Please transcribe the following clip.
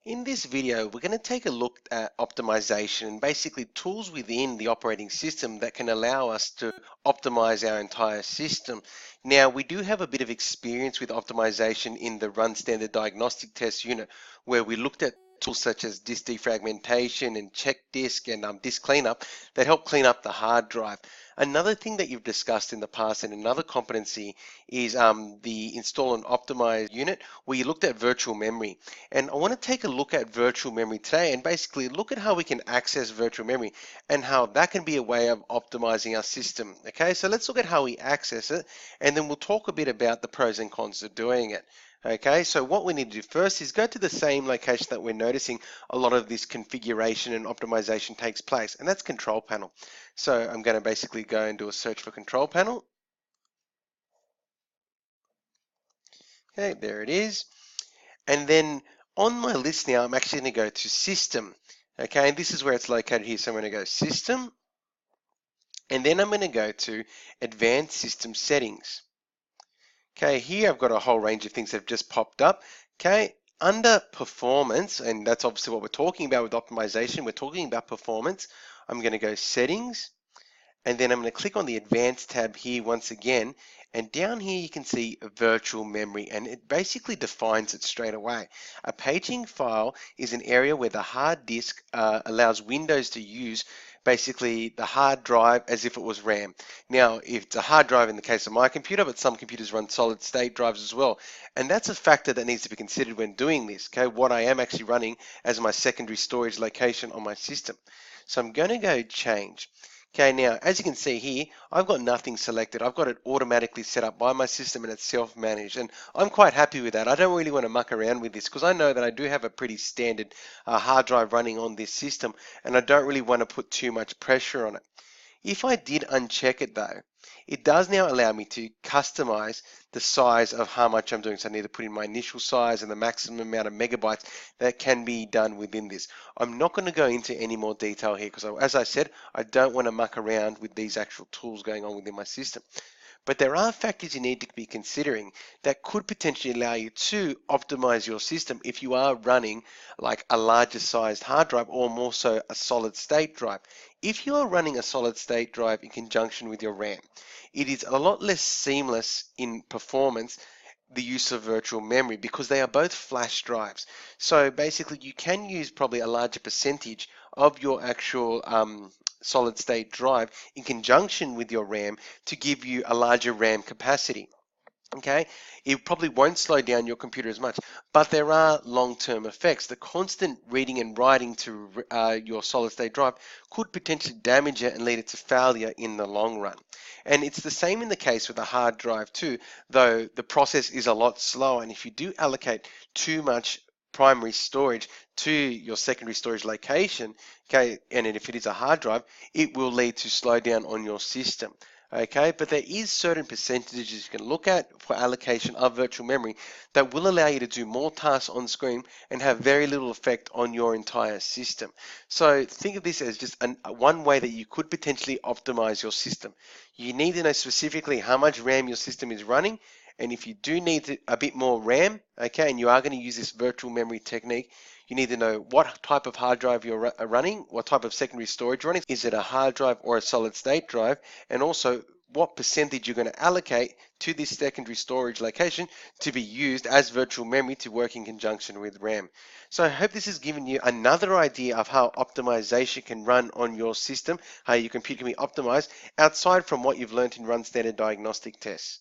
In this video, we're going to take a look at optimization and basically tools within the operating system that can allow us to optimize our entire system. Now, we do have a bit of experience with optimization in the Run Standard Diagnostic Test unit, where we looked at tools such as disk defragmentation and check disk and disk cleanup that help clean up the hard drive. Another thing that you've discussed in the past and another competency is the install and optimize unit, where you looked at virtual memory. And I want to take a look at virtual memory today and basically look at how we can access virtual memory and how that can be a way of optimizing our system. Okay, so let's look at how we access it, and then we'll talk a bit about the pros and cons of doing it. Okay, so what we need to do first is go to the same location that we're noticing a lot of this configuration and optimization takes place, and that's control panel. So I'm going to basically go and do a search for control panel. Okay, there it is. And then on my list now, I'm actually going to go to System. Okay, and this is where it's located here. So I'm going to go System, and then I'm going to go to Advanced System Settings. Okay, here I've got a whole range of things that have just popped up. Okay, under Performance, and that's obviously what we're talking about with optimization. We're talking about performance. I'm going to go Settings, and then I'm going to click on the Advanced tab here once again, and down here you can see virtual memory, and it basically defines it straight away. A paging file is an area where the hard disk allows Windows to use basically the hard drive as if it was RAM. Now, if it's a hard drive in the case of my computer, but some computers run solid state drives as well. And that's a factor that needs to be considered when doing this, okay, what I am actually running as my secondary storage location on my system. So I'm going to go Change. Okay, now as you can see here, I've got nothing selected. I've got it automatically set up by my system and it's self-managed, and I'm quite happy with that. I don't really want to muck around with this because I know that I do have a pretty standard hard drive running on this system, and I don't really want to put too much pressure on it. If I did uncheck it though, it does now allow me to customize the size of how much I'm doing. So I need to put in my initial size and the maximum amount of megabytes that can be done within this. I'm not going to go into any more detail here because, as I said, I don't want to muck around with these actual tools going on within my system. But there are factors you need to be considering that could potentially allow you to optimize your system if you are running like a larger sized hard drive or more so a solid state drive. If you are running a solid state drive in conjunction with your RAM, it is a lot less seamless in performance the use of virtual memory because they are both flash drives. So basically you can use probably a larger percentage of your actual solid state drive in conjunction with your RAM to give you a larger RAM capacity. Okay, it probably won't slow down your computer as much, but there are long-term effects. The constant reading and writing to your solid-state drive could potentially damage it and lead it to failure in the long run. And it's the same in the case with a hard drive too, though the process is a lot slower. And if you do allocate too much primary storage to your secondary storage location, okay, and if it is a hard drive, it will lead to slowdown on your system. Okay, but there is certain percentages you can look at for allocation of virtual memory that will allow you to do more tasks on screen and have very little effect on your entire system. So think of this as just one way that you could potentially optimize your system. You need to know specifically how much RAM your system is running, and if you do need a bit more RAM, okay, and you are going to use this virtual memory technique, you need to know what type of hard drive you're running, what type of secondary storage you're running. Is it a hard drive or a solid state drive? And also what percentage you're going to allocate to this secondary storage location to be used as virtual memory to work in conjunction with RAM. So I hope this has given you another idea of how optimization can run on your system, how your computer can be optimized outside from what you've learned in Run Standard Diagnostic Tests.